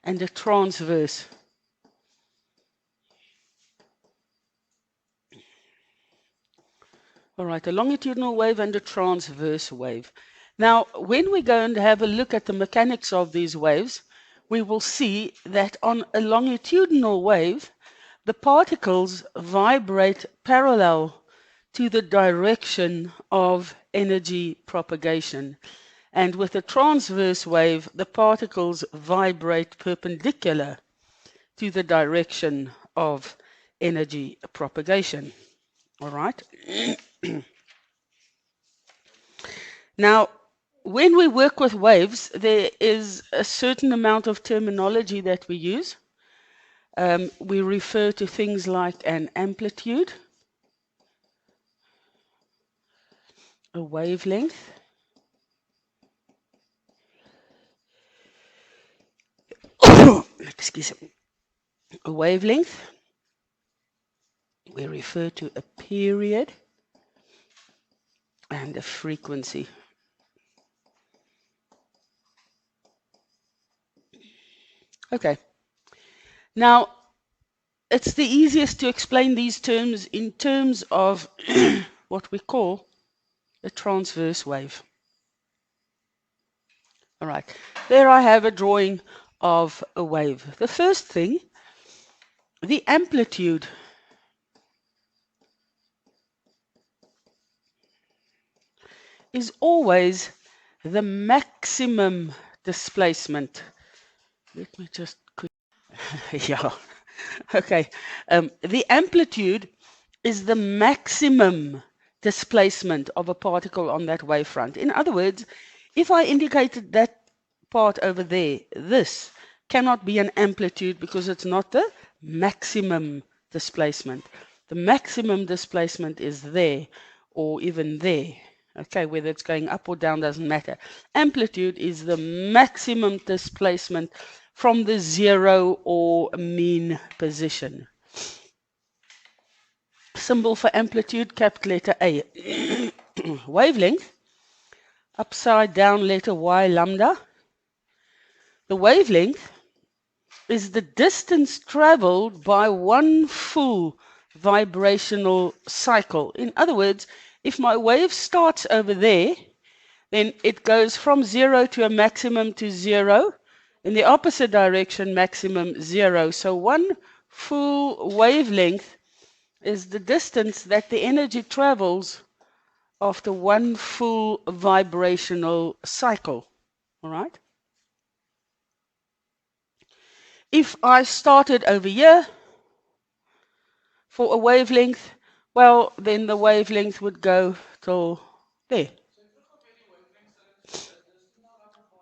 and a transverse. All right, a longitudinal wave and a transverse wave. Now, when we go and have a look at the mechanics of these waves, we will see that on a longitudinal wave, the particles vibrate parallel to the direction of energy propagation. And with a transverse wave, the particles vibrate perpendicular to the direction of energy propagation. All right? Now, when we work with waves, there is a certain amount of terminology that we use. We refer to things like an amplitude, a wavelength, excuse me, a wavelength. We refer to a period and a frequency. Okay. Now, it's the easiest to explain these terms in terms of what we call a transverse wave. All right. There I have a drawing of a wave. The first thing, the amplitude. Is always the maximum displacement. Let me just yeah. Okay. The amplitude is the maximum displacement of a particle on that wavefront. In other words, if I indicated that part over there, this cannot be an amplitude because it's not the maximum displacement. The maximum displacement is there or even there. Okay, whether it's going up or down doesn't matter. Amplitude is the maximum displacement from the zero or mean position. Symbol for amplitude, capital letter A. Wavelength, upside down letter Y, lambda. The wavelength is the distance traveled by one full vibrational cycle. In other words, if my wave starts over there, then it goes from 0 to a maximum to 0. In the opposite direction, maximum 0. So one full wavelength is the distance that the energy travels after one full vibrational cycle. All right? If I started over here for a wavelength, well, then the wavelength would go till there.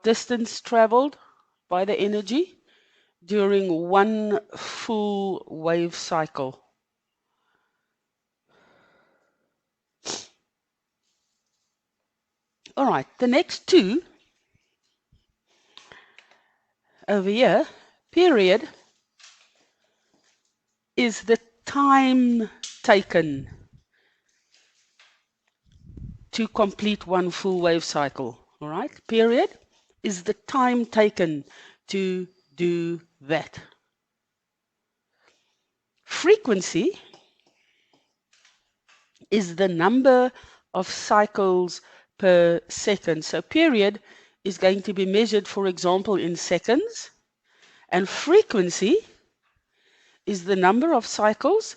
Distance traveled by the energy during one full wave cycle. All right, the next two over here, period, is the time taken to complete one full wave cycle. All right, period is the time taken to do that. Frequency is the number of cycles per second. So period is going to be measured, for example, in seconds, and frequency is the number of cycles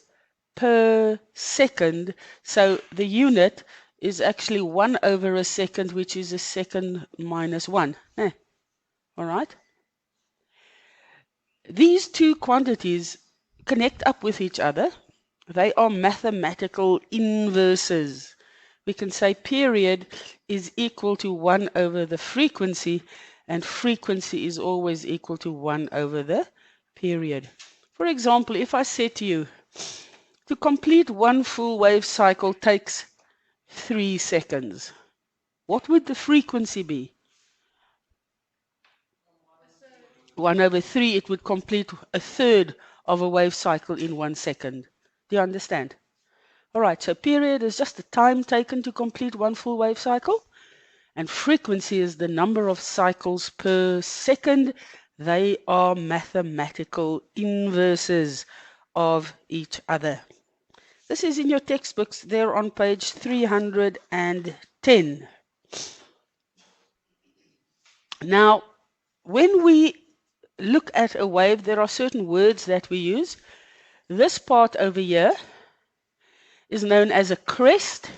per second. So the unit is actually 1 over a second, which is a second minus 1. All right? These two quantities connect up with each other. They are mathematical inverses. We can say period is equal to 1 over the frequency, and frequency is always equal to 1 over the period. For example, if I said to you, to complete one full wave cycle takes 3 seconds, what would the frequency be? 1 over 3, it would complete a third of a wave cycle in 1 second. Do you understand? All right, so period is just the time taken to complete one full wave cycle, and frequency is the number of cycles per second They are mathematical inverses of each other. This is in your textbooks there on page 310. Now, when we look at a wave, there are certain words that we use. This part over here is known as a crest,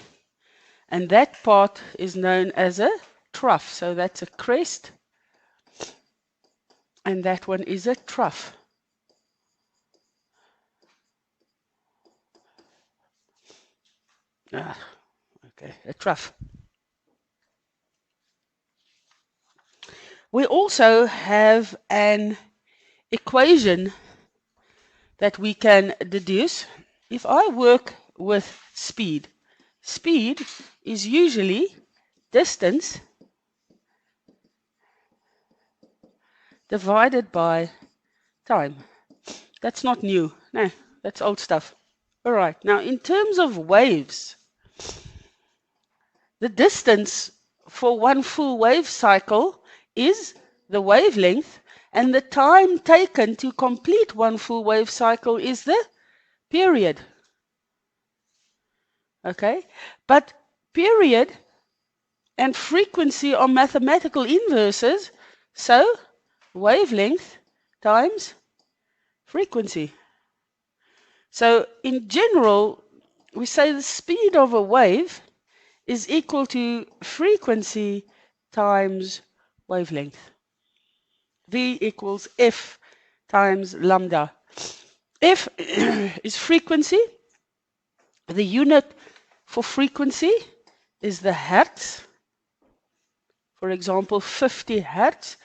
and that part is known as a trough. So that's a crest, and that one is a trough. Okay, a trough. We also have an equation that we can deduce. If I work with speed, speed is usually distance divided by time. That's not new. No, that's old stuff. All right. Now, in terms of waves, the distance for one full wave cycle is the wavelength, and the time taken to complete one full wave cycle is the period. Okay? But period and frequency are mathematical inverses, so wavelength times frequency. So in general, we say the speed of a wave is equal to frequency times wavelength. V equals F times lambda. F is frequency. The unit for frequency is the hertz. For example, 50 hertz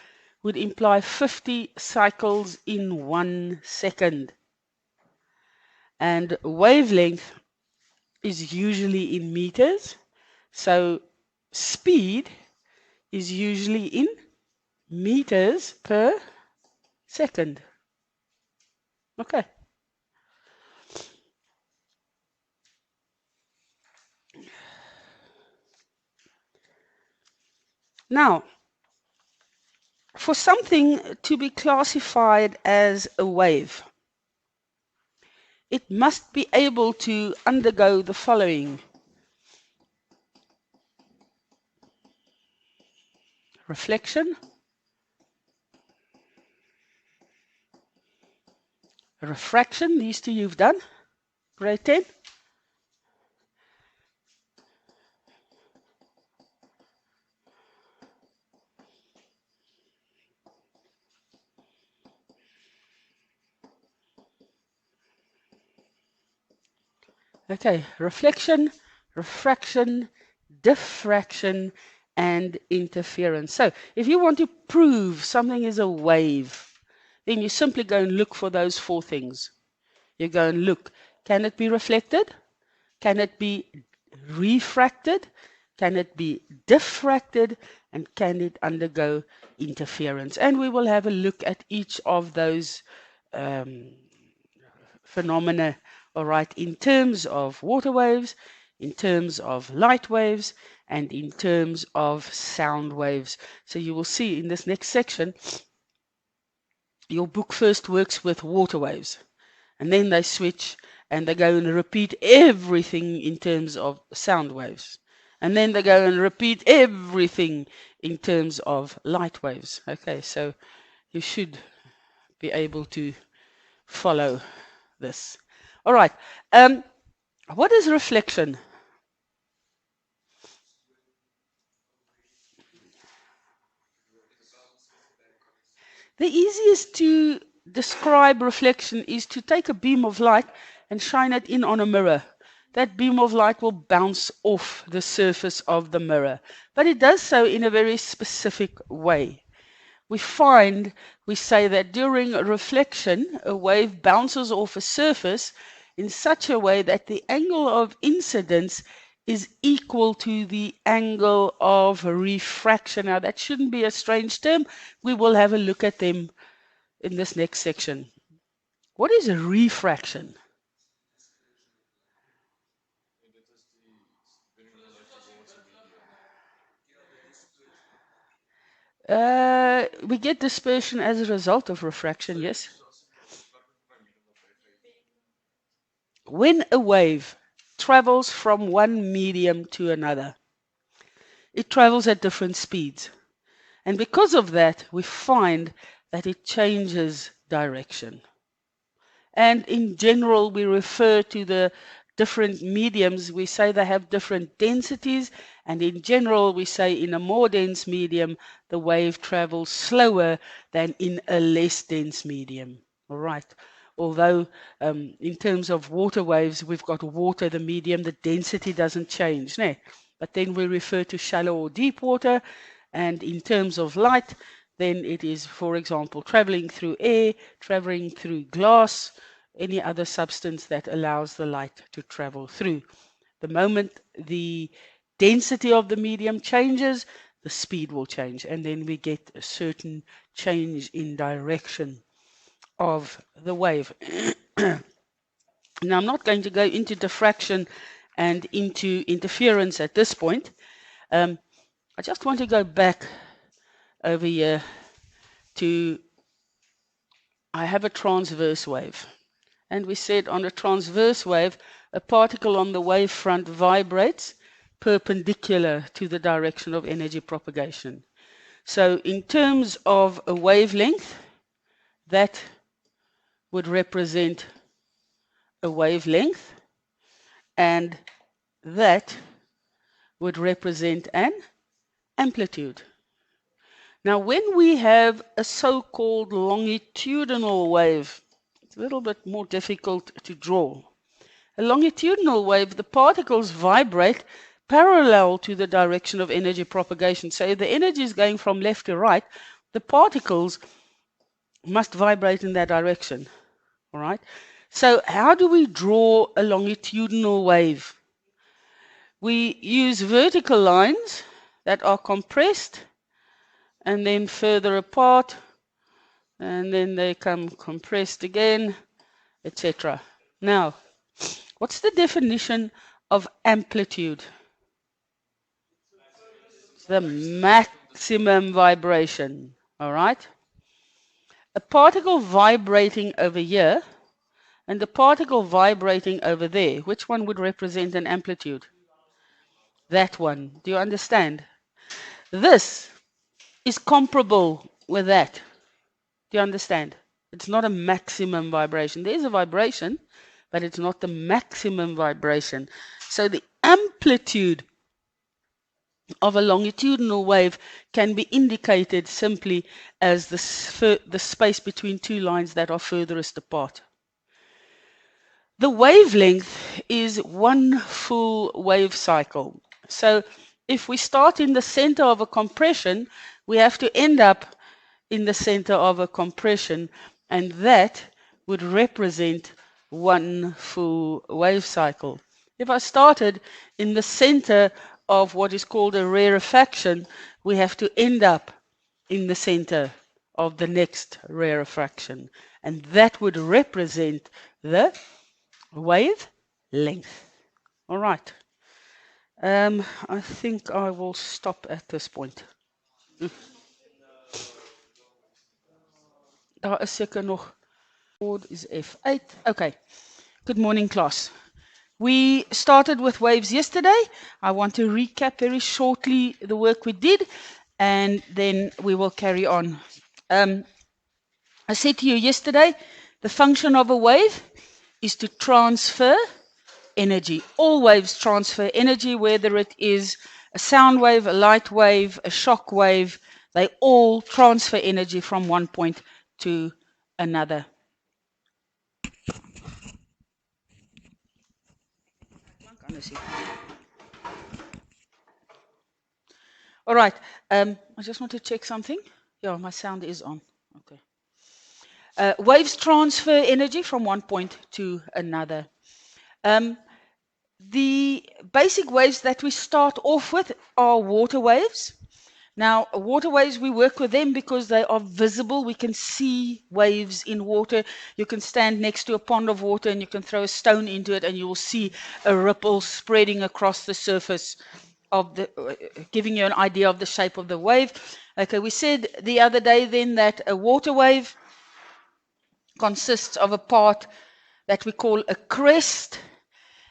would imply 50 cycles in 1 second. And wavelength is usually in meters. So speed is usually in meters per second. Okay. Now, for something to be classified as a wave, it must be able to undergo the following: reflection, refraction, these two you've done, grade 10. Okay, reflection, refraction, diffraction, and interference. So if you want to prove something is a wave, then you simply go and look for those four things. You go and look, can it be reflected? Can it be refracted? Can it be diffracted? And can it undergo interference? And we will have a look at each of those phenomena, all right, in terms of water waves, in terms of light waves, and in terms of sound waves. So you will see in this next section, your book first works with water waves, and then they switch and they go and repeat everything in terms of sound waves. And then they go and repeat everything in terms of light waves. Okay, so you should be able to follow this. All right. What is reflection? The easiest to describe reflection is to take a beam of light and shine it in on a mirror. That beam of light will bounce off the surface of the mirror, but it does so in a very specific way. We say that during reflection, a wave bounces off a surface in such a way that the angle of incidence is equal to the angle of refraction. Now, that shouldn't be a strange term. We will have a look at them in this next section. What is a refraction? We get dispersion as a result of refraction, yes. When a wave travels from one medium to another, it travels at different speeds. And because of that, we find that it changes direction. And in general, we refer to the different mediums. We say they have different densities. And in general, we say in a more dense medium, the wave travels slower than in a less dense medium. All right. Although in terms of water waves, we've got water, the medium, the density doesn't change. No? But then we refer to shallow or deep water. And in terms of light, then it is, for example, traveling through air, traveling through glass, any other substance that allows the light to travel through. The moment the density of the medium changes, the speed will change, and then we get a certain change in direction of the wave. Now, I'm not going to go into diffraction and into interference at this point. I just want to go back over here to, I have a transverse wave. And we said on a transverse wave, a particle on the wave front vibrates perpendicular to the direction of energy propagation. So in terms of a wavelength, that would represent a wavelength, and that would represent an amplitude. Now, when we have a so-called longitudinal wave, it's a little bit more difficult to draw. A longitudinal wave, the particles vibrate parallel to the direction of energy propagation. So if the energy is going from left to right, the particles must vibrate in that direction. All right? So how do we draw a longitudinal wave? We use vertical lines that are compressed and then further apart, and then they come compressed again, etc. Now, what's the definition of amplitude? It's the maximum vibration. All right? A particle vibrating over here and the particle vibrating over there, which one would represent an amplitude? That one. Do you understand? This is comparable with that. Do you understand? It's not a maximum vibration. There's a vibration, but it's not the maximum vibration. So the amplitude of a longitudinal wave can be indicated simply as the space between two lines that are furthest apart. The wavelength is one full wave cycle. So if we start in the center of a compression, we have to end up in the center of a compression, and that would represent one full wave cycle. If I started in the center of what is called a rarefaction, we have to end up in the center of the next rarefaction, and that would represent the wave length. All right. I think I will stop at this point. Daar is seker nog. Board is F8. Okay. Good morning, class. We started with waves yesterday. I want to recap very shortly the work we did, and then we will carry on. I said to you yesterday, the function of a wave is to transfer energy. All waves transfer energy, whether it is a sound wave, a light wave, a shock wave. They all transfer energy from one point to another. All right. I just want to check something. Yeah, my sound is on. Okay. Waves transfer energy from one point to another. The basic waves that we start off with are water waves. Now, water waves, we work with them because they are visible. We can see waves in water. You can stand next to a pond of water and you can throw a stone into it and you will see a ripple spreading across the surface of the, giving you an idea of the shape of the wave. Okay, we said the other day then that a water wave consists of a part that we call a crest,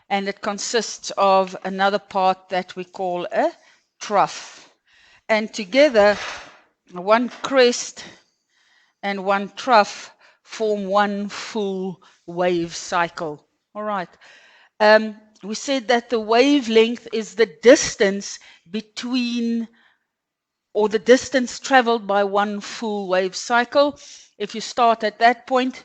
and it consists of another part that we call a trough. And together, one crest and one trough form one full wave cycle. All right. We said that the wavelength is the distance between, or the distance traveled by one full wave cycle. If you start at that point,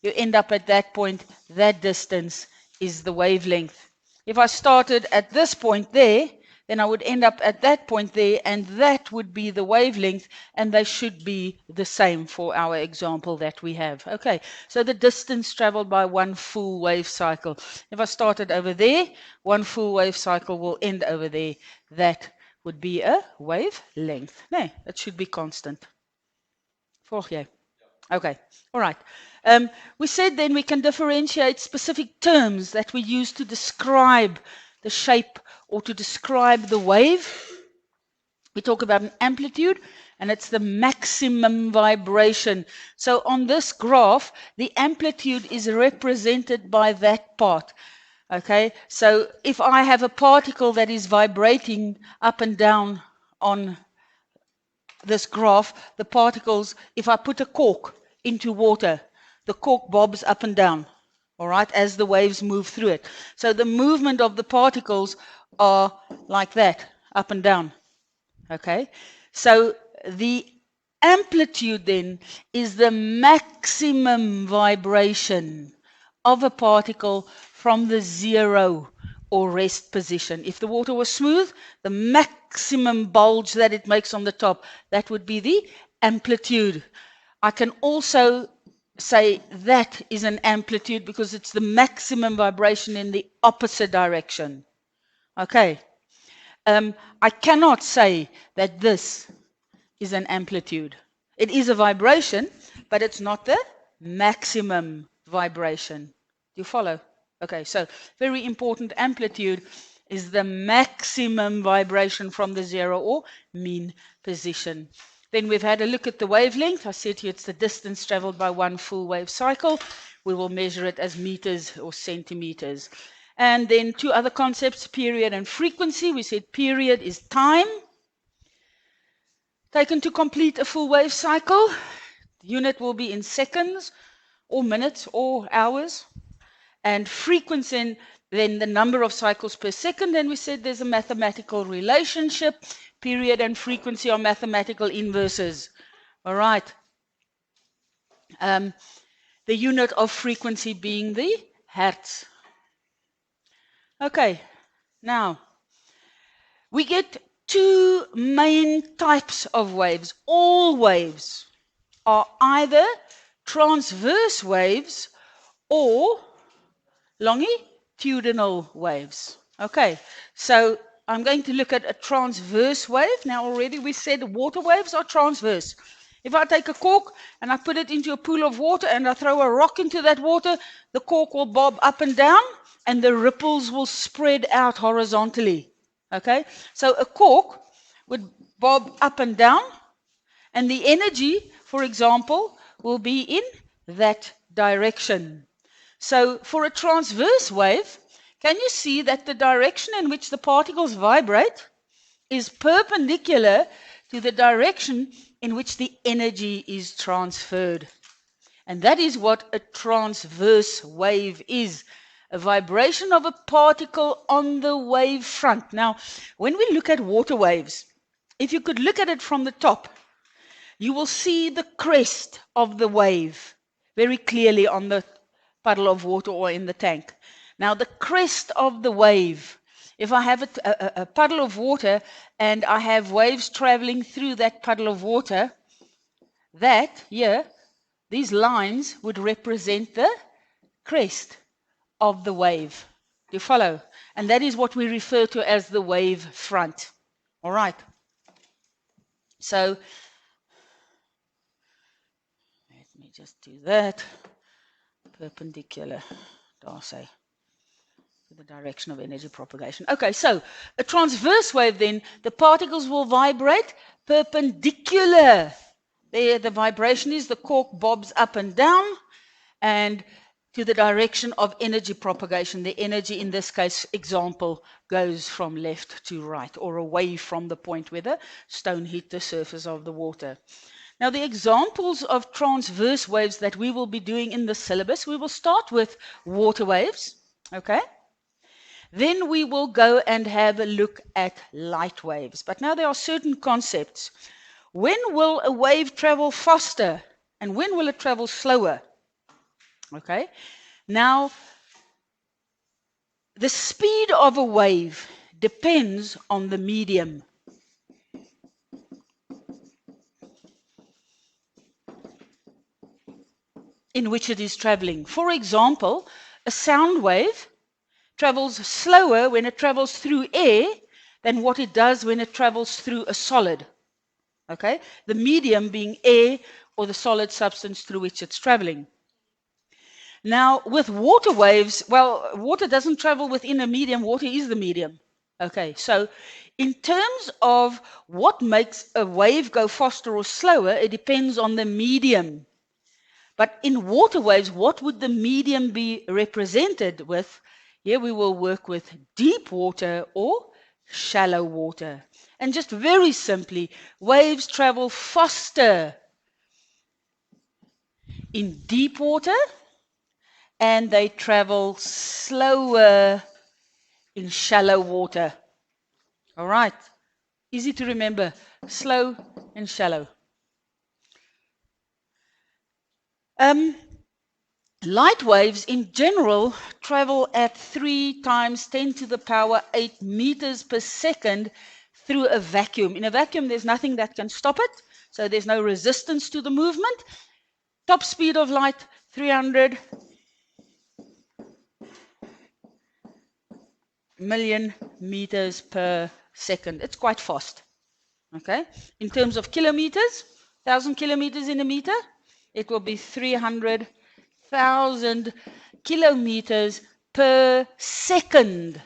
you end up at that point. That distance is the wavelength. If I started at this point there, then I would end up at that point there, and that would be the wavelength, and they should be the same for our example that we have. Okay, so the distance traveled by one full wave cycle. If I started over there, one full wave cycle will end over there. That would be a wavelength. No, that should be constant. Volg jy? Okay, all right. We said then we can differentiate specific terms that we use to describe the shape or to describe the wave. We talk about an amplitude, and it's the maximum vibration. So on this graph, the amplitude is represented by that part. Okay, so if I have a particle that is vibrating up and down on this graph, the particles, if I put a cork into water, the cork bobs up and down, all right, as the waves move through it. So the movement of the particles are like that, up and down. Okay, so the amplitude then is the maximum vibration of a particle from the zero or rest position. If the water was smooth, the maximum bulge that it makes on the top, that would be the amplitude. I can also say that is an amplitude because it's the maximum vibration in the opposite direction. Okay. I cannot say that this is an amplitude. It is a vibration, but it's not the maximum vibration. Do you follow? Okay, so very important, amplitude is the maximum vibration from the zero or mean position. Then we've had a look at the wavelength. I said to you it's the distance traveled by one full wave cycle. We will measure it as meters or centimeters. And then two other concepts, period and frequency. We said period is time taken to complete a full wave cycle. The unit will be in seconds or minutes or hours. And frequency, then the number of cycles per second. And we said there's a mathematical relationship. Period and frequency are mathematical inverses. All right. The unit of frequency being the hertz. Okay, now we get two main types of waves. All waves are either transverse waves or longitudinal waves. Okay, so I'm going to look at a transverse wave. Now already we said water waves are transverse. If I take a cork and I put it into a pool of water and I throw a rock into that water, the cork will bob up and down and the ripples will spread out horizontally. Okay, so a cork would bob up and down and the energy, for example, will be in that direction. So for a transverse wave, can you see that the direction in which the particles vibrate is perpendicular to the direction in which the energy is transferred? And that is what a transverse wave is. A vibration of a particle on the wave front. Now, when we look at water waves, if you could look at it from the top, you will see the crest of the wave very clearly on the puddle of water or in the tank. Now, the crest of the wave, if I have a puddle of water and I have waves traveling through that puddle of water, that here, these lines would represent the crest of the wave. Do you follow? And that is what we refer to as the wave front. All right. So, let me just do that. Perpendicular, daar sê. to the direction of energy propagation. Okay, so a transverse wave then, the particles will vibrate perpendicular. There the vibration is, the cork bobs up and down, and to the direction of energy propagation. The energy in this case, example, goes from left to right or away from the point where the stone hit the surface of the water. Now, the examples of transverse waves that we will be doing in the syllabus, we will start with water waves, okay? Then we will go and have a look at light waves. But now there are certain concepts. When will a wave travel faster and when will it travel slower? Okay? Now, the speed of a wave depends on the medium. In which it is traveling. For example, a sound wave travels slower when it travels through air than what it does when it travels through a solid. Okay? The medium being air or the solid substance through which it's traveling. Now, with water waves, well, water doesn't travel within a medium, water is the medium. Okay, so in terms of what makes a wave go faster or slower, it depends on the medium. But in water waves, what would the medium be represented with? Here we will work with deep water or shallow water. And just very simply, waves travel faster in deep water and they travel slower in shallow water. All right. Easy to remember. Slow and shallow. Light waves in general travel at 3 times 10 to the power 8 meters per second through a vacuum. In a vacuum, there's nothing that can stop it, so there's no resistance to the movement. Top speed of light, 300 million meters per second. It's quite fast. Okay? In terms of kilometers, 1,000 kilometers in a meter, it will be 300,000 kilometers per second.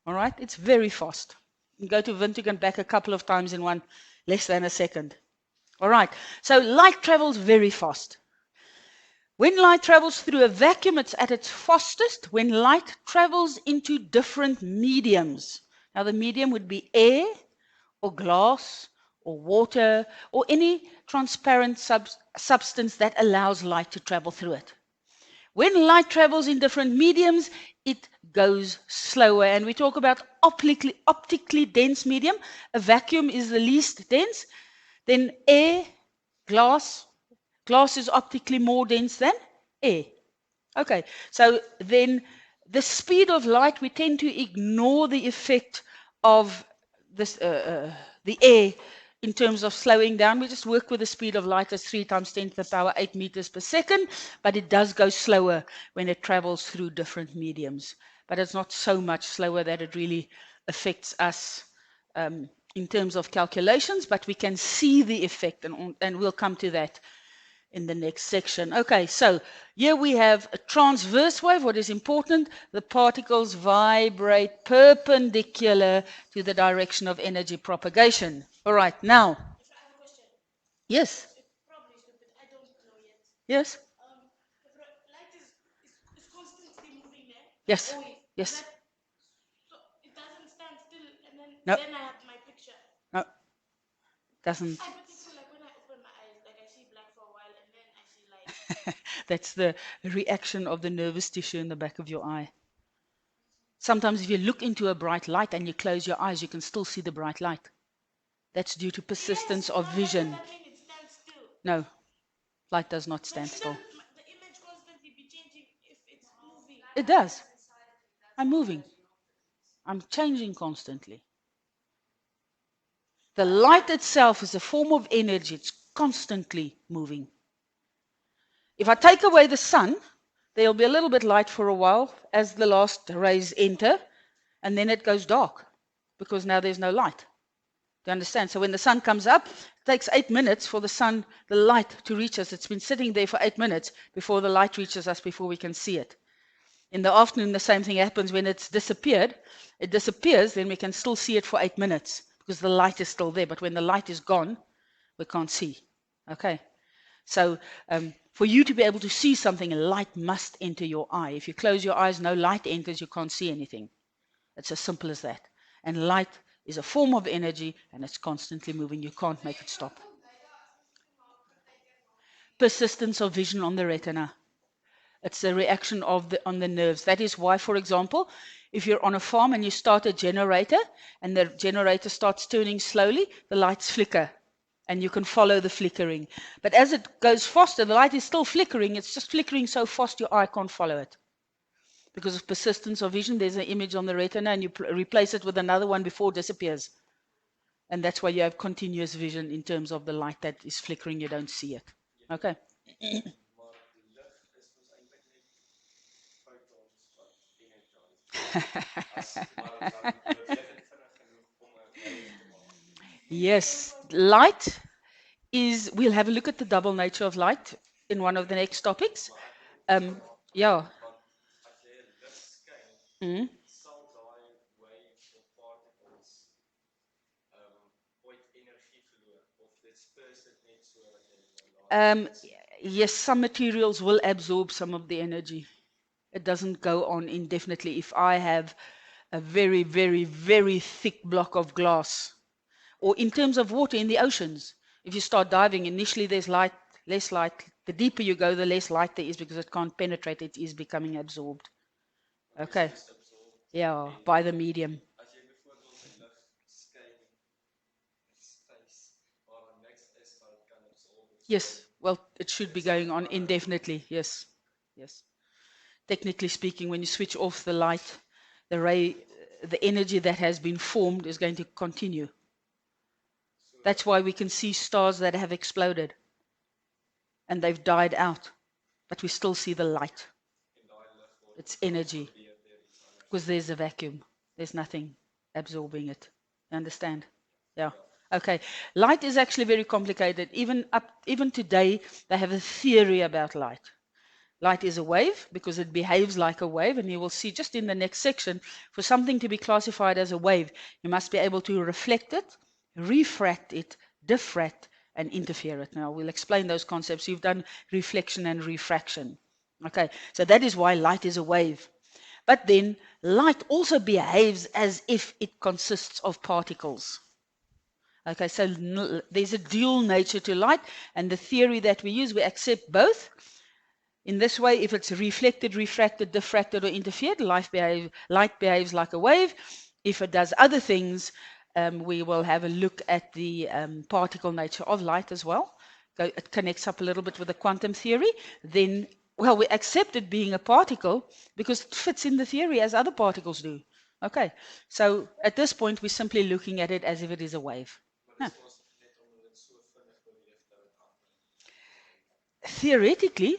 All right? It's very fast. You go to Windhoek and back a couple of times in less than a second. All right. So light travels very fast. When light travels through a vacuum, it's at its fastest when light travels into different mediums. Now, the medium would be air or glass or water or any transparent substance that allows light to travel through it. When light travels in different mediums, it goes slower. And we talk about optically dense medium. A vacuum is the least dense. Then air, glass. Glass is optically more dense than air. Okay, so then the speed of light, we tend to ignore the effect of this, the air in terms of slowing down. We just work with the speed of light as 3 times 10 to the power 8 meters per second, but it does go slower when it travels through different mediums. But it's not so much slower that it really affects us in terms of calculations, but we can see the effect, and we'll come to that in the next section. Okay, so here we have a transverse wave. What is important? The particles vibrate perpendicular to the direction of energy propagation. All right, now. If I have a question. Yes. It's probably stupid. I don't know yet. Yes. Light is constantly moving there. Yes. Always. Yes. So it doesn't stand still, and No. then I have my picture. No. Doesn't. I bet it's like when I open my eyes, like I see black for a while, and then I see light. That's the reaction of the nervous tissue in the back of your eye. Sometimes if you look into a bright light and you close your eyes, you can still see the bright light. That's due to persistence of vision. Does that mean it stands still? No, light does not stand still. Shouldn't the image constantly be changing if it's moving? It does. I'm moving. I'm changing constantly. The light itself is a form of energy. It's constantly moving. If I take away the sun, there'll be a little bit light for a while as the last rays enter, and then it goes dark because now there's no light. Do you understand? So when the sun comes up, it takes 8 minutes for the light to reach us. It's been sitting there for 8 minutes before the light reaches us, before we can see it. In the afternoon, the same thing happens when it's disappeared. It disappears, then we can still see it for 8 minutes because the light is still there. But when the light is gone, we can't see. Okay. So for you to be able to see something, light must enter your eye. If you close your eyes, no light enters, you can't see anything. It's as simple as that. And light is a form of energy and it's constantly moving. You can't make it stop. Persistence of vision on the retina. It's a reaction on the nerves. That is why, for example, if you're on a farm and you start a generator and the generator starts turning slowly, the lights flicker and you can follow the flickering. But as it goes faster, the light is still flickering. It's just flickering so fast your eye can't follow it. Because of persistence of vision, there's an image on the retina and you replace it with another one before it disappears. And that's why you have continuous vision in terms of the light that is flickering, you don't see it. Okay. Yes, light is, we'll have a look at the double nature of light in one of the next topics. Yeah. Mm. Um, yes, some materials will absorb some of the energy. It doesn't go on indefinitely. If I have a very, very, very thick block of glass, or in terms of water in the oceans, if you start diving, initially there's light, less light. The deeper you go, the less light there is because it can't penetrate, it is becoming absorbed. Okay. Yeah, by the medium. Yes, well, it should be going on indefinitely. Yes, yes. Technically speaking, when you switch off the light, the ray, the energy that has been formed is going to continue. That's why we can see stars that have exploded and they've died out, but we still see the light. It's energy because there's a vacuum. There's nothing absorbing it. You understand? Yeah. Okay. Light is actually very complicated. Even today, they have a theory about light. Light is a wave because it behaves like a wave, and you will see just in the next section, for something to be classified as a wave, you must be able to reflect it, refract it, diffract, and interfere it. Now, we'll explain those concepts. You've done reflection and refraction. Okay, so that is why light is a wave. But then, light also behaves as if it consists of particles. Okay, so there's a dual nature to light, and the theory that we use, we accept both. In this way, if it's reflected, refracted, diffracted, or interfered, light behaves like a wave. If it does other things, we will have a look at the particle nature of light as well. It connects up a little bit with the quantum theory. Then, well, we accept it being a particle because it fits in the theory as other particles do. Okay, so at this point, we're simply looking at it as if it is a wave. Yeah. Theoretically,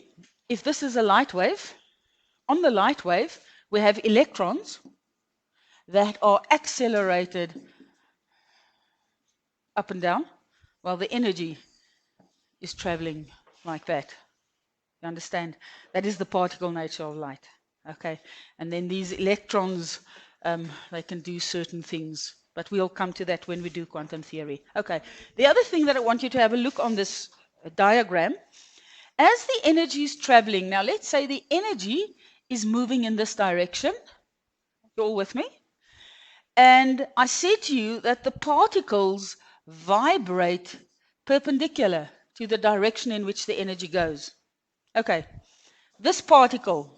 if this is a light wave, on the light wave, we have electrons that are accelerated up and down while the energy is traveling like that. You understand? That is the particle nature of light. Okay? And then these electrons, they can do certain things. But we'll come to that when we do quantum theory. Okay. The other thing that I want you to have a look on this diagram, as the energy is traveling, now let's say the energy is moving in this direction. You all with me? And I said to you that the particles vibrate perpendicular to the direction in which the energy goes. Okay, this particle,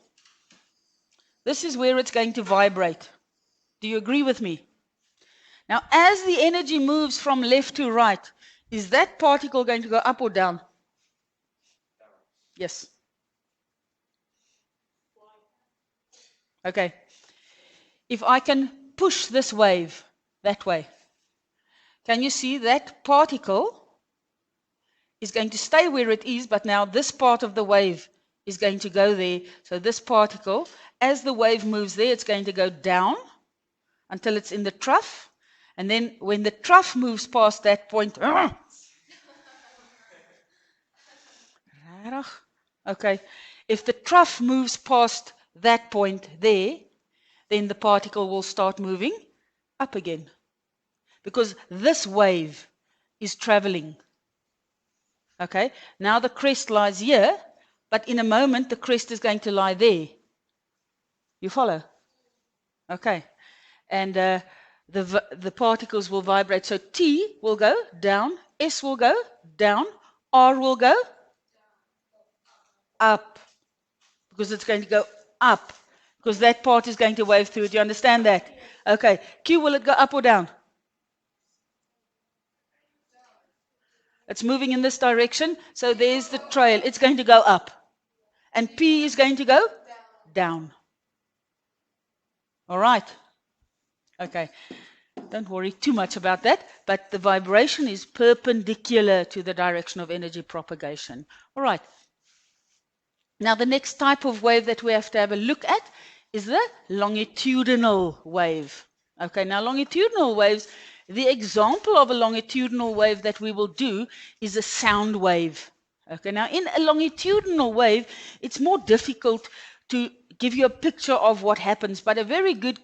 this is where it's going to vibrate. Do you agree with me? Now, as the energy moves from left to right, is that particle going to go up or down? Yes. Okay. If I can push this wave that way, can you see that particle is going to stay where it is, but now this part of the wave is going to go there. So this particle, as the wave moves there, it's going to go down until it's in the trough. And then when the trough moves past that point, okay, if the trough moves past that point there, then the particle will start moving up again. Because this wave is traveling. Okay, now the crest lies here, but in a moment the crest is going to lie there. You follow? Okay, and the particles will vibrate. So T will go down, S will go down, R will go up, because it's going to go up, because that part is going to wave through. Do you understand that? Okay, Q, will it go up or down? It's moving in this direction, so there's the trail. It's going to go up. And P is going to go down. All right. Okay. Don't worry too much about that, but the vibration is perpendicular to the direction of energy propagation. All right. Now, the next type of wave that we have to have a look at is the longitudinal wave. Okay, now longitudinal waves, the example of a longitudinal wave that we will do is a sound wave. Okay, now in a longitudinal wave, it's more difficult to give you a picture of what happens, but a very good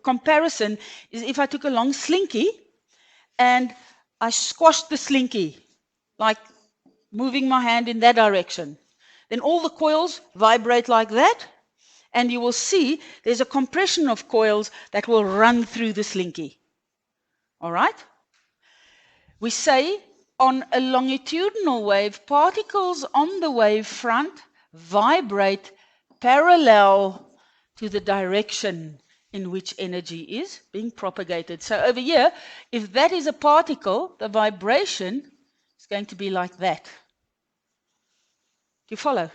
comparison is if I took a long slinky and I squashed the slinky, like moving my hand in that direction. Then all the coils vibrate like that, and you will see there's a compression of coils that will run through the slinky. All right? We say on a longitudinal wave, particles on the wave front vibrate parallel to the direction in which energy is being propagated. So over here, if that is a particle, the vibration is going to be like that. Do you follow?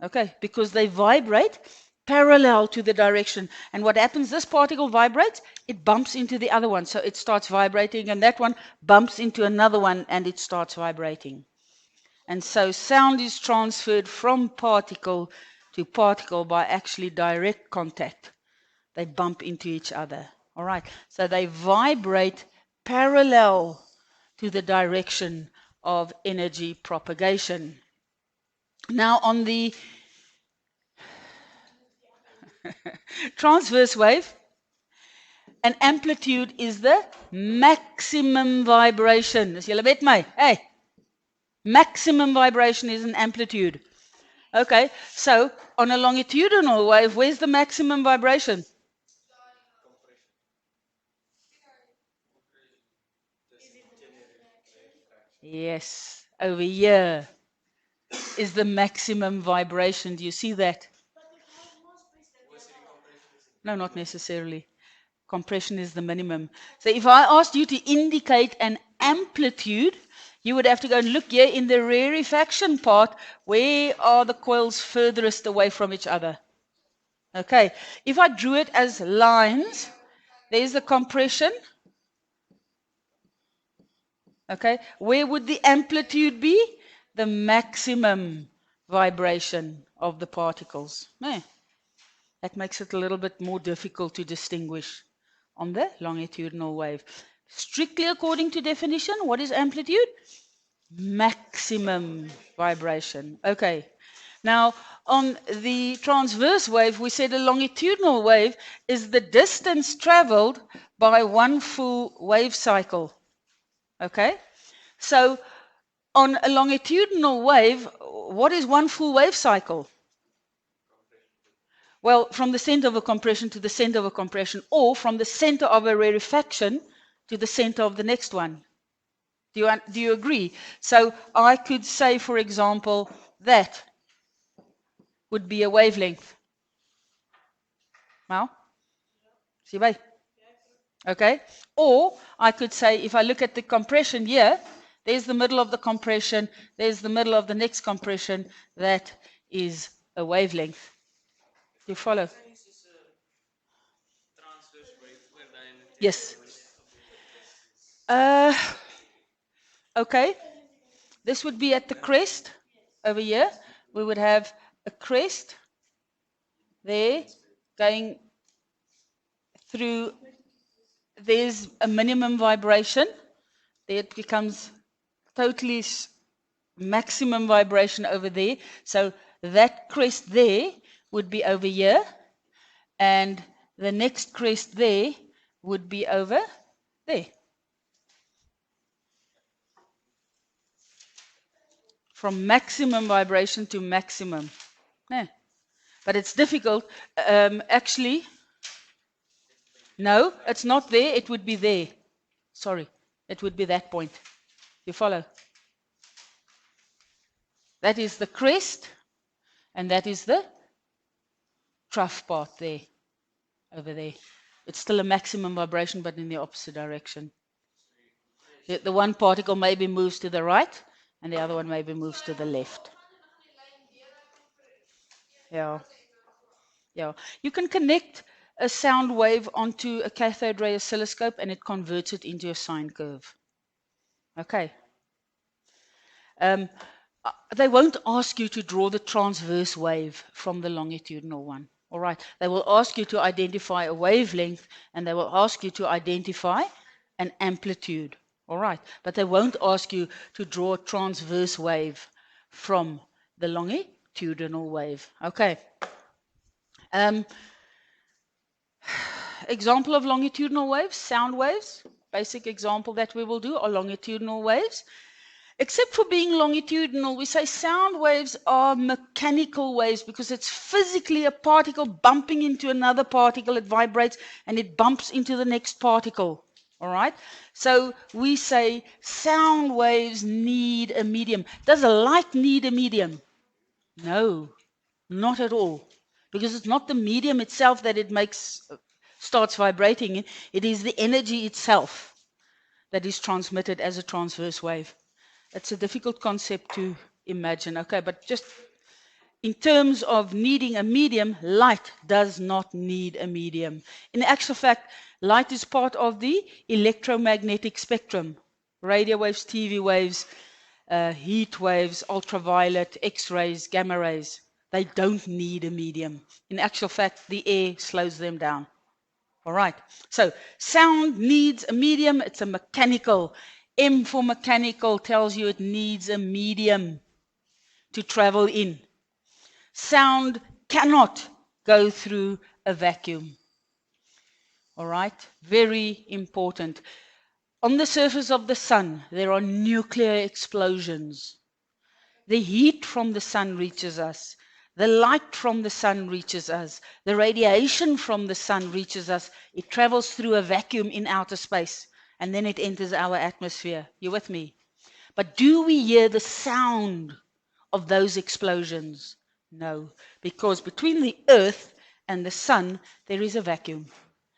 Okay, because they vibrate parallel to the direction. And what happens, this particle vibrates, it bumps into the other one. So it starts vibrating, and that one bumps into another one, and it starts vibrating. And so sound is transferred from particle to particle by actually direct contact. They bump into each other. All right, so they vibrate parallel to the direction of energy propagation. Now, on the transverse wave, an amplitude is the maximum vibration. As julle weet my, hey, maximum vibration is an amplitude. Okay, so on a longitudinal wave, where's the maximum vibration? Yes, over here is the maximum vibration. Do you see that? No, not necessarily. Compression is the minimum. So if I asked you to indicate an amplitude, you would have to go and look here in the rarefaction part. Where are the coils furthest away from each other? Okay, if I drew it as lines, there's the compression. Okay, where would the amplitude be? The maximum vibration of the particles. That makes it a little bit more difficult to distinguish on the longitudinal wave. Strictly according to definition, what is amplitude? Maximum vibration. Okay. Now, on the transverse wave, we said a longitudinal wave is the distance traveled by one full wave cycle. Okay? So, on a longitudinal wave, what is one full wave cycle? Well, from the center of a compression to the center of a compression, or from the center of a rarefaction to the center of the next one. Do you agree? So I could say, for example, that would be a wavelength. Well, see by? Okay? Or I could say, if I look at the compression here, there's the middle of the compression, there's the middle of the next compression, that is a wavelength. Do you follow? Yes. Okay. This would be at the crest over here. We would have a crest there going through. There's a minimum vibration. There it becomes totally maximum vibration over there. So that crest there would be over here, and the next crest there would be over there. From maximum vibration to maximum. Yeah. But it's difficult. Actually, no, it's not there. It would be there. Sorry, it would be that point. You follow? That is the crest, and that is the trough part there, over there. It's still a maximum vibration, but in the opposite direction. The one particle maybe moves to the right, and the other one maybe moves to the left. Yeah. Yeah. You can connect a sound wave onto a cathode ray oscilloscope, and it converts it into a sine curve. Okay. They won't ask you to draw the transverse wave from the longitudinal one. All right. They will ask you to identify a wavelength, and they will ask you to identify an amplitude. All right. But they won't ask you to draw a transverse wave from the longitudinal wave. Okay. Example of longitudinal waves, sound waves. Basic example that we will do are longitudinal waves. Except for being longitudinal, we say sound waves are mechanical waves because it's physically a particle bumping into another particle. It vibrates and it bumps into the next particle. All right? So we say sound waves need a medium. Does a light need a medium? No, not at all. Because it's not the medium itself that it starts vibrating in. It is the energy itself that is transmitted as a transverse wave. It's a difficult concept to imagine, okay, but just in terms of needing a medium, light does not need a medium. In actual fact, light is part of the electromagnetic spectrum. Radio waves, TV waves, heat waves, ultraviolet, X-rays, gamma rays. They don't need a medium. In actual fact, the air slows them down. All right. So sound needs a medium. It's a mechanical. M for mechanical tells you it needs a medium to travel in. Sound cannot go through a vacuum. All right. Very important. On the surface of the sun, there are nuclear explosions. The heat from the sun reaches us. The light from the sun reaches us. The radiation from the sun reaches us. It travels through a vacuum in outer space, and then it enters our atmosphere. You with me? But do we hear the sound of those explosions? No, because between the earth and the sun, there is a vacuum.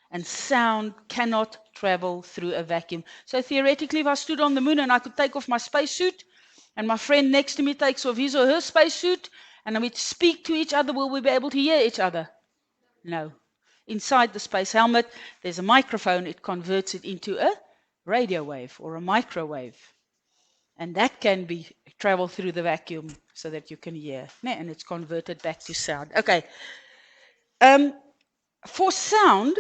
And sound cannot travel through a vacuum. So theoretically, if I stood on the moon and I could take off my spacesuit, and my friend next to me takes off his or her spacesuit, and then we speak to each other, will we be able to hear each other? No. Inside the space helmet, there's a microphone. It converts it into a radio wave or a microwave. And that can be travel through the vacuum so that you can hear. And it's converted back to sound. Okay. For sound,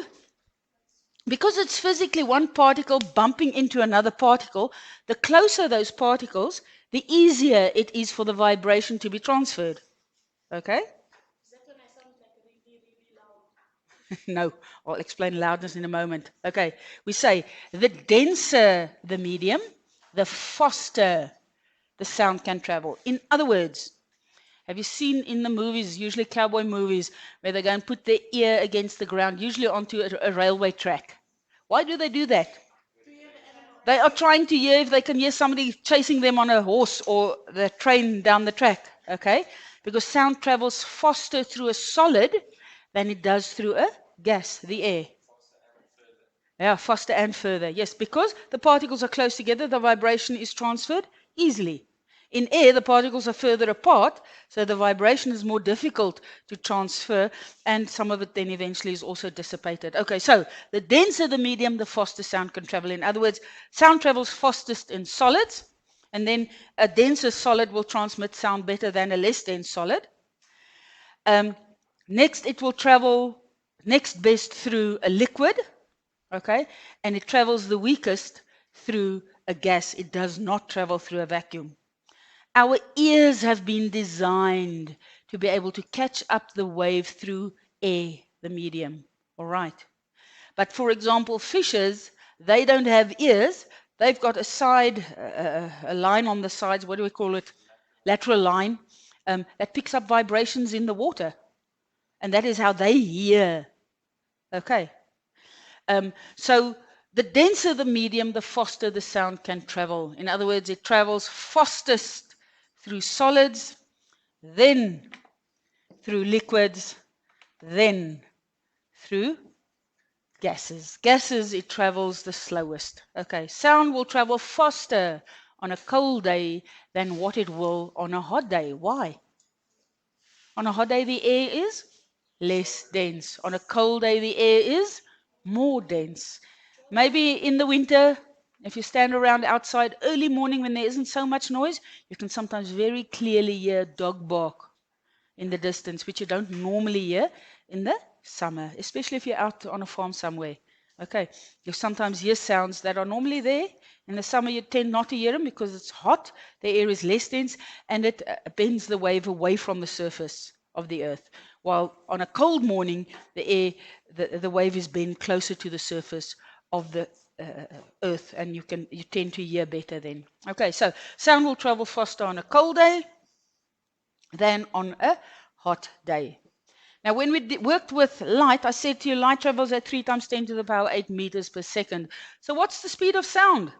because it's physically one particle bumping into another particle, the closer those particles, the easier it is for the vibration to be transferred. Okay? Is that when I sound like really, really loud? No, I'll explain loudness in a moment. Okay, we say the denser the medium, the faster the sound can travel. In other words, have you seen in the movies, usually cowboy movies, where they go and put their ear against the ground, usually onto a railway track? Why do they do that? To hear the animal. They are trying to hear if they can hear somebody chasing them on a horse or the train down the track, okay? Because sound travels faster through a solid than it does through a gas, the air. Yeah, faster and further. Yes, because the particles are close together, the vibration is transferred easily. In air, the particles are further apart, so the vibration is more difficult to transfer, and some of it then eventually is also dissipated. Okay, so the denser the medium, the faster sound can travel. In other words, sound travels fastest in solids, and then a denser solid will transmit sound better than a less dense solid. Next, it will travel next best through a liquid, okay, and it travels the weakest through a gas. It does not travel through a vacuum. Our ears have been designed to be able to catch up the wave through air, the medium. All right. But for example, fishes, they don't have ears. They've got a side, a line on the sides, what do we call it? Lateral line, that picks up vibrations in the water. And that is how they hear. Okay. So the denser the medium, the faster the sound can travel. In other words, it travels fastest through solids, then through liquids, then through gases. Gases, it travels the slowest. Okay, sound will travel faster on a cold day than what it will on a hot day. Why? On a hot day, the air is less dense. On a cold day, the air is more dense. Maybe in the winter, if you stand around outside early morning when there isn't so much noise, you can sometimes very clearly hear a dog bark in the distance, which you don't normally hear in the summer, especially if you're out on a farm somewhere. Okay, you sometimes hear sounds that are normally there. In the summer, you tend not to hear them because it's hot, the air is less dense, and it bends the wave away from the surface of the earth. While on a cold morning, the wave is bent closer to the surface of the earth, and you tend to hear better then. Okay, so sound will travel faster on a cold day than on a hot day. Now, when we worked with light, I said to you, light travels at 3 times 10 to the power 8 meters per second. So what's the speed of sound?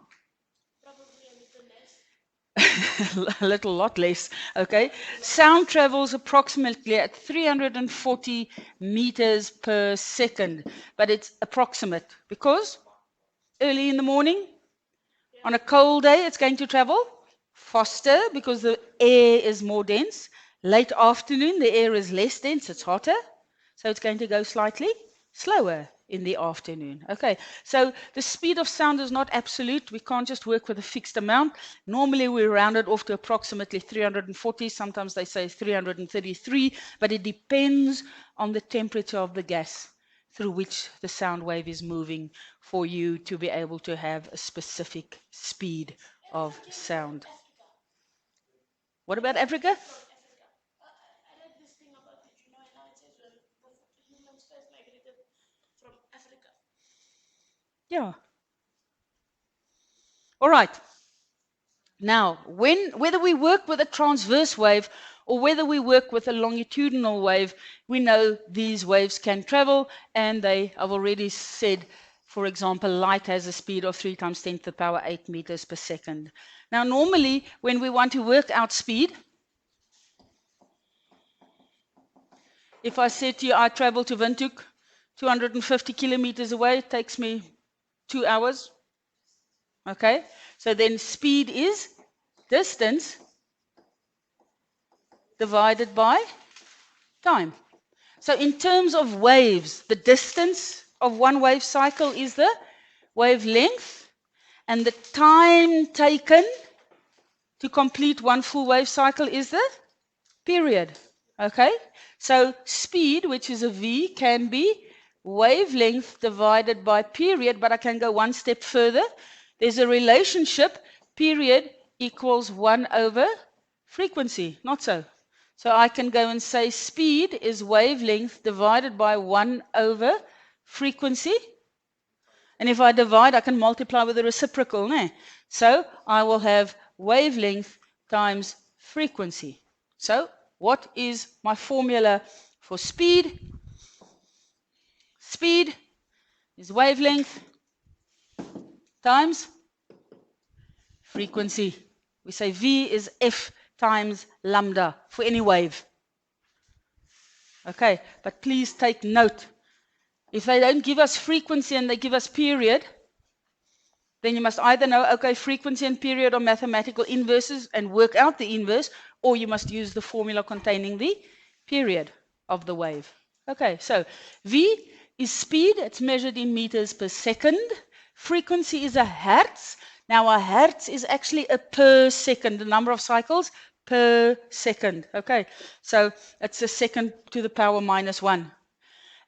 Probably a little less. A little lot less, okay? Sound travels approximately at 340 meters per second, but it's approximate because early in the morning, on a cold day, it's going to travel faster because the air is more dense. Late afternoon, the air is less dense, it's hotter, so it's going to go slightly slower in the afternoon. Okay, so the speed of sound is not absolute. We can't just work with a fixed amount. Normally, we round it off to approximately 340. Sometimes they say 333, but it depends on the temperature of the gas through which the sound wave is moving for you to be able to have a specific speed of sound. What about Africa? Africa. I read this thing about, did you know, and now it says the humans first migrated from Africa. Yeah. All right. Now, whether we work with a transverse wave or whether we work with a longitudinal wave, we know these waves can travel, and I've already said, for example, light has a speed of 3 times 10 to the power 8 meters per second. Now, normally, when we want to work out speed, if I said to you, I travel to Windhoek, 250 kilometers away, it takes me 2 hours. Okay, so then speed is distance divided by time. So in terms of waves, the distance of one wave cycle is the wavelength, and the time taken to complete one full wave cycle is the period. Okay, so speed, which is a v, can be wavelength divided by period, but I can go one step further. There's a relationship, period equals 1 over frequency, not so. So I can go and say speed is wavelength divided by 1 over frequency. And if I divide, I can multiply with the reciprocal. No? So I will have wavelength times frequency. So what is my formula for speed? Speed is wavelength times frequency. We say V is F times lambda for any wave. Okay, but please take note. If they don't give us frequency and they give us period, then you must either know, okay, frequency and period are mathematical inverses and work out the inverse, or you must use the formula containing the period of the wave. Okay, so V is speed. It's measured in meters per second. Frequency is a hertz. Now, a hertz is actually a per second, the number of cycles per second. Okay, so it's a second to the power minus 1.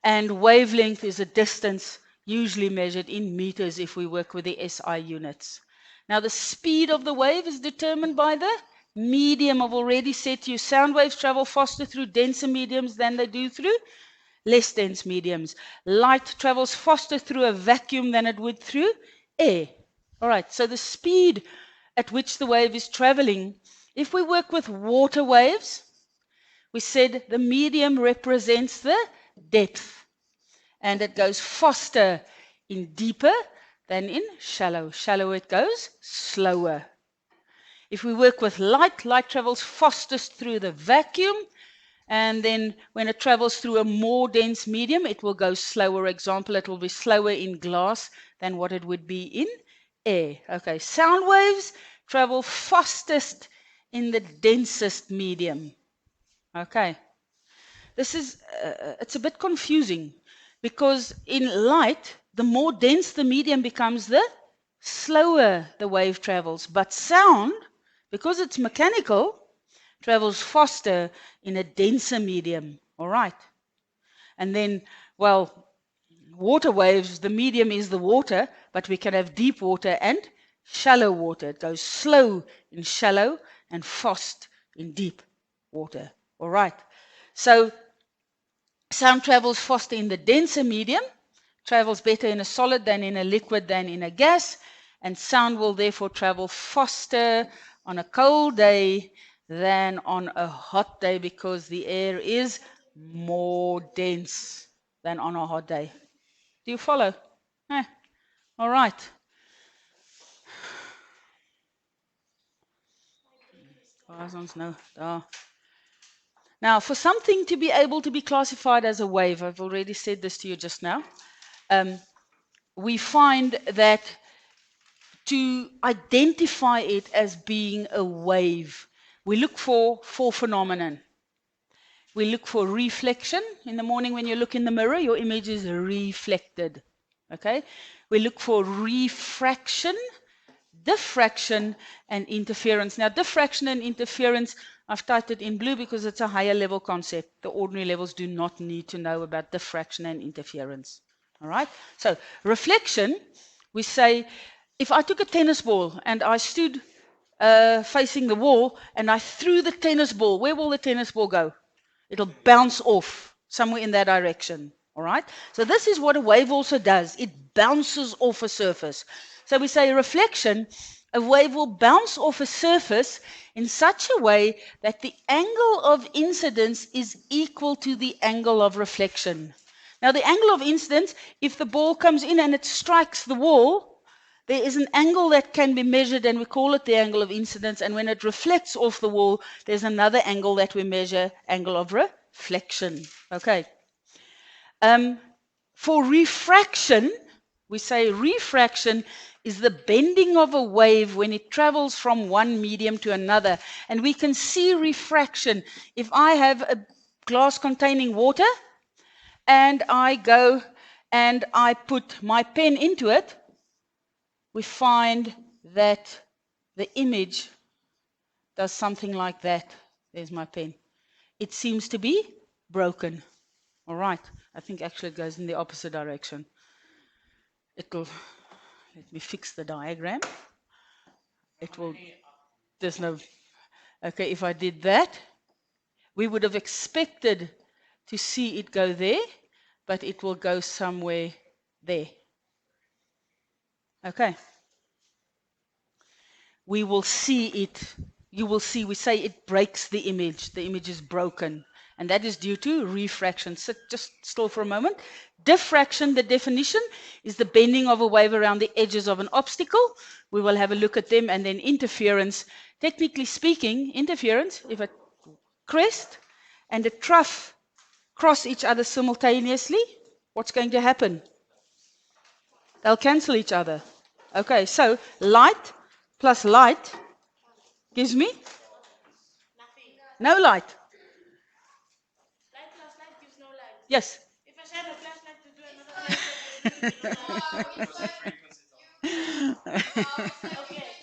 And wavelength is a distance usually measured in meters if we work with the SI units. Now, the speed of the wave is determined by the medium. I've already said to you, sound waves travel faster through denser mediums than they do through less dense mediums. Light travels faster through a vacuum than it would through air. All right, so the speed at which the wave is traveling, if we work with water waves, we said the medium represents the depth, and it goes faster in deeper than in shallow. Shallow it goes slower. If we work with light, light travels fastest through the vacuum, and then when it travels through a more dense medium, it will go slower. Example, it will be slower in glass than what it would be in air. Okay, sound waves travel fastest in the densest medium. Okay, this is, it's a bit confusing because in light, the more dense the medium becomes, the slower the wave travels. But sound, because it's mechanical, travels faster in a denser medium. All right. And then, well, water waves, the medium is the water, but we can have deep water and shallow water. It goes slow in shallow and fast in deep water. All right. So sound travels faster in the denser medium, travels better in a solid than in a liquid than in a gas, and sound will therefore travel faster on a cold day than on a hot day because the air is more dense than on a hot day. Do you follow? Eh, all right. No. Now, for something to be able to be classified as a wave, I've already said this to you just now, we find that to identify it as being a wave, we look for four phenomena. We look for reflection. In the morning when you look in the mirror, your image is reflected. Okay? We look for refraction, diffraction, and interference. Now, diffraction and interference, I've typed it in blue because it's a higher level concept. The ordinary levels do not need to know about diffraction and interference. All right? So, reflection, we say, if I took a tennis ball and I stood facing the wall and I threw the tennis ball, where will the tennis ball go? It'll bounce off somewhere in that direction. All right? So this is what a wave also does. It bounces off a surface. So we say reflection, a wave will bounce off a surface in such a way that the angle of incidence is equal to the angle of reflection. Now the angle of incidence, if the ball comes in and it strikes the wall, there is an angle that can be measured and we call it the angle of incidence, and when it reflects off the wall, there's another angle that we measure, angle of reflection. Okay. For refraction, we say refraction is the bending of a wave when it travels from one medium to another. And we can see refraction. If I have a glass containing water and I go and I put my pen into it, we find that the image does something like that. There's my pen. It seems to be broken. All right. I think actually it goes in the opposite direction. It'll, let me fix the diagram. It will, there's no, okay, if I did that, we would have expected to see it go there, but it will go somewhere there. Okay. We will see it. You will see, we say it breaks the image. The image is broken. And that is due to refraction. Sit just still for a moment. Diffraction, the definition, is the bending of a wave around the edges of an obstacle. We will have a look at them. And then interference. Technically speaking, interference, if a crest and a trough cross each other simultaneously, what's going to happen? They'll cancel each other. Okay, so light plus light gives me no light. Light plus light gives no light. Yes. If I shine a flashlight to do another flashlight, then it will give no light. Okay.